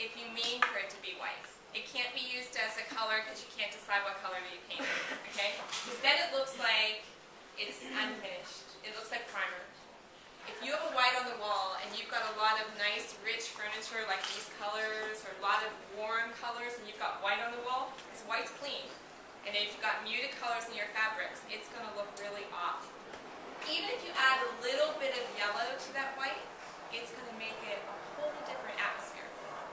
if you mean for it to be white. It can't be used as a color because you can't decide what color to be painted, okay? Because then it looks like it's unfinished. It looks like primer. If you have a white on the wall and you've got a lot of nice, rich furniture like these colors or a lot of warm colors and you've got white on the wall, because white's clean. And if you've got muted colors in your fabrics, it's going to look really off. Even if you add a little bit of yellow to that white, it's going to make it a whole different atmosphere.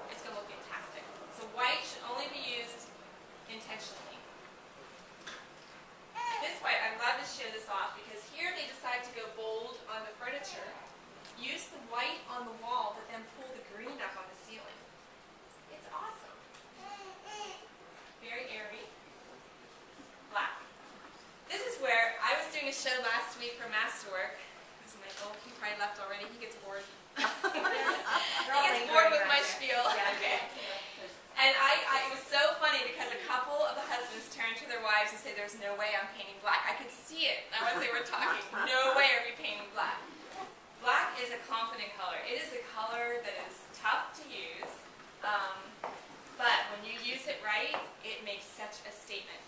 It's going to look fantastic. So white should only be used intentionally. This white, I love to show this off because here they decide to go bold on the furniture. Use the white on the wall, but then pull the green up on the ceiling. It's awesome. Very airy. Black. This is where I was doing a show last week for Masterwork. This is Michael. He probably left already. He gets bored. He gets bored with my spiel. Yeah, okay. And it was so funny because a couple of the husbands turned to their wives and said, "There's no way I'm painting black." I could see it as they were talking. No way are we painting black. Black is a confident color. It is a color that is tough to use, but when you use it right, it makes such a statement.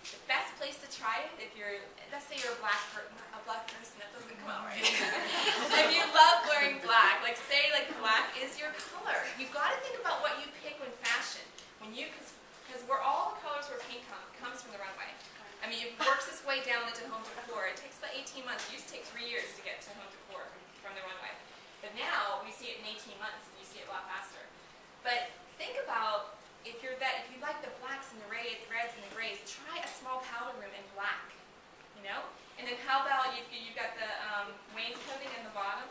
The best place to try it, if you're, let's say you're a black person, that doesn't come out right. If you love wearing black, like say like black is your color. You've got to think about what you pick when fashion. Because all the colors where paint comes from the runway. I mean, it works its way down into home decor. It takes about 18 months. It used to take 3 years to get to home decor from the runway. But now we see it in 18 months, and you see it a lot faster. But think about if you like the blacks and the reds and the grays, try a small powder room in black, you know? And then how about you've got the wainscoting in the bottom,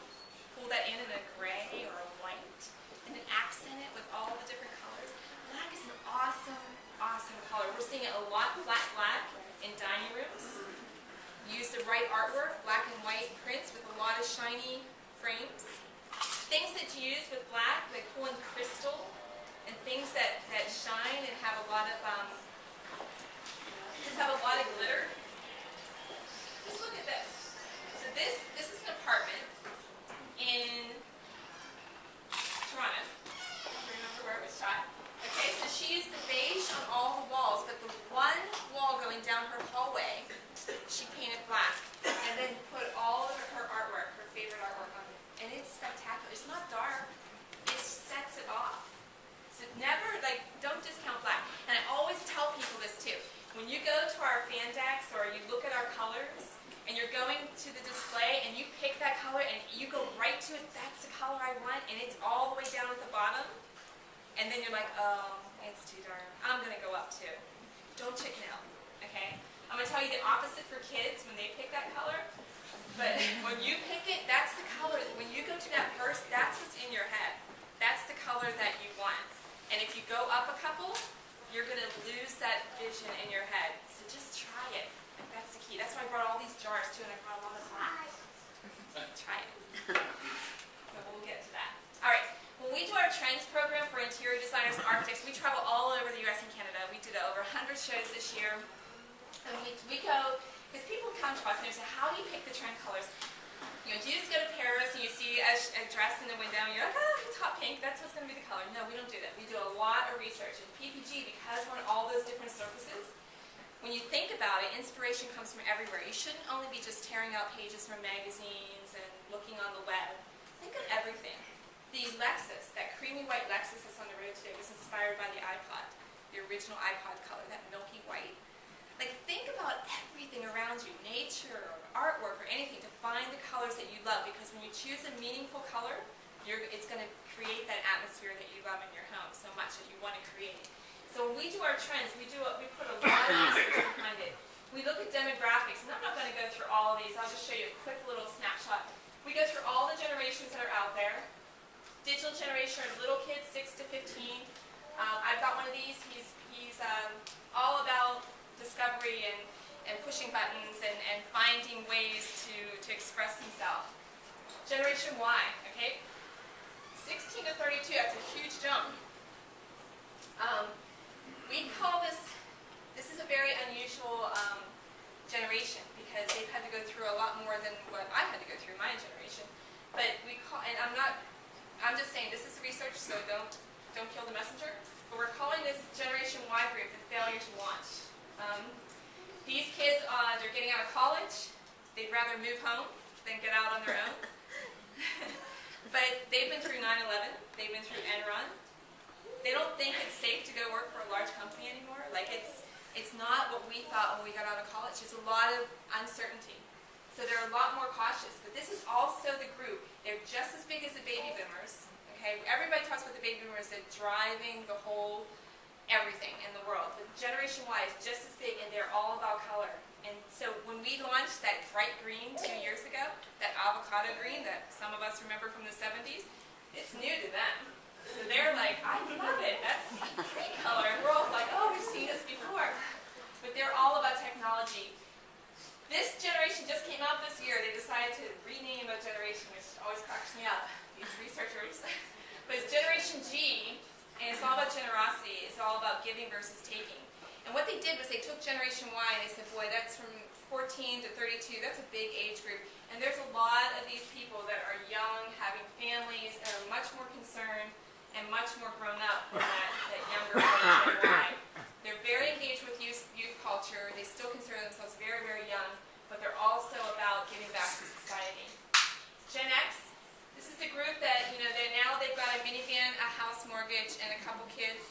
pull that in a gray or a white, and then accent it with all the different colors. Black is an awesome, awesome color. We're seeing it a lot flat black in dining rooms. Use the right artwork, black and white prints with a lot of shiny frames. Things that you use with black, like pulling crystal, and things that shine and have a lot of glitter. Just look at this. So this is an apartment in Toronto. I don't remember where it was shot. Okay, so she used the beige on all the walls, but the one wall going down her hallway, she painted black, and then put all of her artwork, her favorite artwork on it. And it's spectacular. It's not dark. It sets it off. So never, don't discount black. And I always tell people this too. When you go to our fan decks or you look at our colors and you're going to the display and you pick that color and you go right to it, that's the color I want, and it's all the way down at the bottom, and then you're like, oh, it's too dark. I'm going to go up too. Don't chicken out, okay? I'm going to tell you the opposite for kids when they pick that color. But when you pick it, that's the color. When you go to that first, that's what's in your head. That's the color that you want. And if you go up a couple, you're going to lose that vision in your head. So just try it. That's the key. That's why I brought all these jars too, and I brought a lot of black. Try it. But we'll get to that. All right. When we do our trends program for interior designers and architects, we travel all over the U.S. and Canada. We did over 100 shows this year. And we go, because people come to us and they say, how do you pick the trend colors? You know, do you just go to Paris and you see a dress in the window and you're like, oh, it's hot pink, that's what's going to be the color. No, we don't do that. We do a lot of research. In PPG, because we're on all those different surfaces, when you think about it, inspiration comes from everywhere. You shouldn't only be just tearing out pages from magazines and looking on the web. Think of everything. The Lexus, that creamy white Lexus that's on the road today, was inspired by the iPod, the original iPod color, that milky white. Like, think about everything around you, nature, or artwork, or anything, to find the colors that you love, because when you choose a meaningful color, it's going to create that atmosphere that you love in your home so much that you want to create. So when we do our trends, we put a lot of research behind it. We look at demographics, and I'm not going to go through all of these. I'll just show you a quick little snapshot. We go through all the generations that are out there. Digital generation are little kids, 6 to 15. I've got one of these. He's all about discovery and pushing buttons and finding ways to express himself. Generation Y, okay? 16 to 32, that's a huge jump. We call this is a very unusual generation because they've had to go through a lot more than what I had to go through my generation. But I'm just saying, this is research, so don't don't kill the messenger. But we're calling this Generation Y group the failure to launch. These kids, they're getting out of college. They'd rather move home than get out on their own. But they've been through 9/11. They've been through Enron. They don't think it's safe to go work for a large company anymore. Like it's not what we thought when we got out of college. There's a lot of uncertainty. So they're a lot more cautious. But this is also the group. They're just as big as the baby boomers. Okay, everybody talks about the baby boomers that driving the whole everything in the world. But Generation Y is just as big, and they're all about color. And so when we launched that bright green 2 years ago, that avocado green that some of us remember from the 70s, it's new to them. So they're like, I love it. That's great color. And we're all like, oh, we've seen this before. But they're all about technology. This generation just came out this year. They decided to rename a generation, which always cracks me up, these researchers. But it's Generation G, and it's all about generosity. It's all about giving versus taking. And what they did was they took Generation Y and they said, boy, that's from 14 to 32. That's a big age group. And there's a lot of these people that are young, having families, and are much more concerned and much more grown up than that younger Generation Y. They're very engaged with youth culture. They still consider themselves very, very young, but they're also about giving back to society. Gen X, this is the group that, they've got a minivan, a house mortgage, and a couple kids.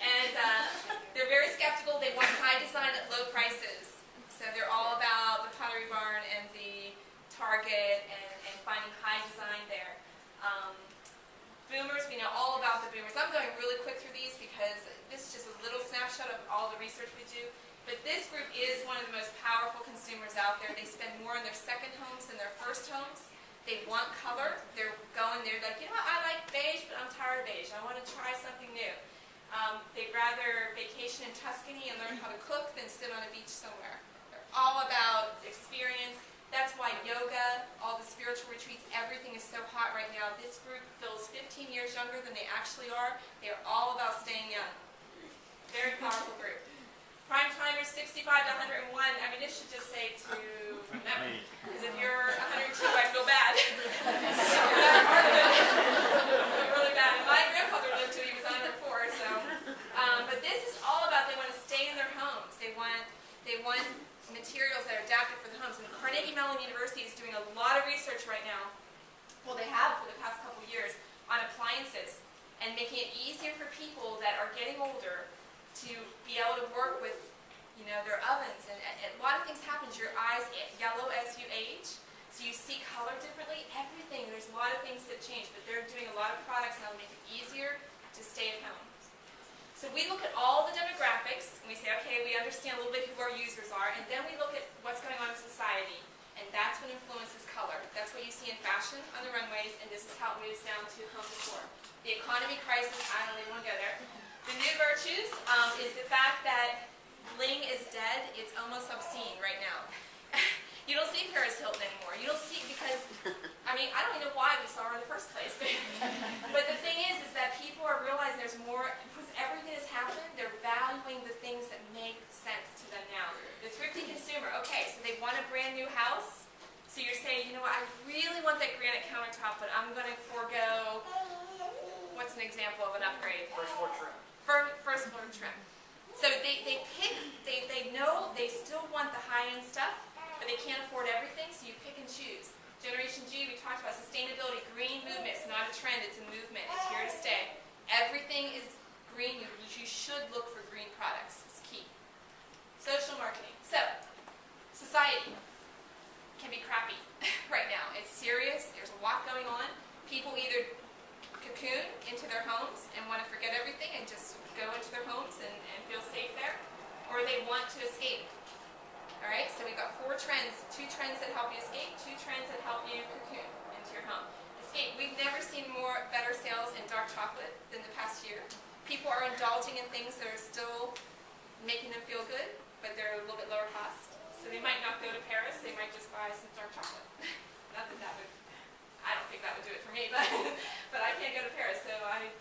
And they're very skeptical. They want high design at low prices. So they're all about the Pottery Barn and the Target and finding high design there. Boomers, we know all about the boomers. I'm going really quick through these because this is just a little snapshot of all the research we do. But this group is one of the most powerful consumers out there. They spend more on their second homes than their first homes. They want color. They're like, what, I like beige, but I'm tired of beige. I want to try something new. They'd rather vacation in Tuscany and learn how to cook than sit on a beach somewhere. They're all about experience. That's why yoga, all the spiritual retreats, everything is so hot right now. This group feels 15 years younger than they actually are. They're all about staying young. Very powerful group. Prime timers 65 to 101. I mean, this should just say to remember. Because if you're 102, I feel bad. Really bad. And my grandfather lived till he was 104. So, but this is all about they want to stay in their homes. They want materials that are adapted for the homes. And Carnegie Mellon University is doing a lot of research right now. Well, they have for the past couple years on appliances and making it easier for people that are getting older to be able to work with, their ovens. And a lot of things happen. Your eyes yellow as you age, so you see color differently. Everything. There's a lot of things that change, but they're doing a lot of products now to make it easier to stay at home. So we look at all the demographics, and we say, okay, we understand a little bit who our users are, and then we look at what's going on in society, and that's what influences color. That's what you see in fashion on the runways, and this is how it moves down to home decor. The economy crisis, I don't even want to go there. The new virtues is the fact that bling is dead. It's almost obscene right now. You don't see Paris Hilton anymore. You don't see, because, I don't even know why we saw her in the first place. But the thing is that people are realizing there's more, because everything that's happened, they're valuing the things that make sense to them now. The thrifty consumer, okay, so they want a brand new house. So you're saying, I really want that granite countertop, but I'm going to forego, what's an example of an upgrade? First floor trim. First floor trim. So they know they still want the high-end stuff, but they can't afford everything, so you pick and choose. Generation G, we talked about sustainability. Green movement. It's not a trend, it's a movement. It's here to stay. Everything is green. You should look for green products. It's key. Social marketing. So, society can be crappy right now. It's serious. There's a lot going on. People either cocoon into their homes and want to forget everything and just go into their homes and feel safe there, or they want to escape. Alright, so we've got 4 trends. 2 trends that help you escape, 2 trends that help you cocoon into your home. Escape. We've never seen better sales in dark chocolate than the past year. People are indulging in things that are still making them feel good, but they're a little bit lower cost. So they might not go to Paris, they might just buy some dark chocolate. Not that I don't think that would do it for me, but I can't go to Paris, so I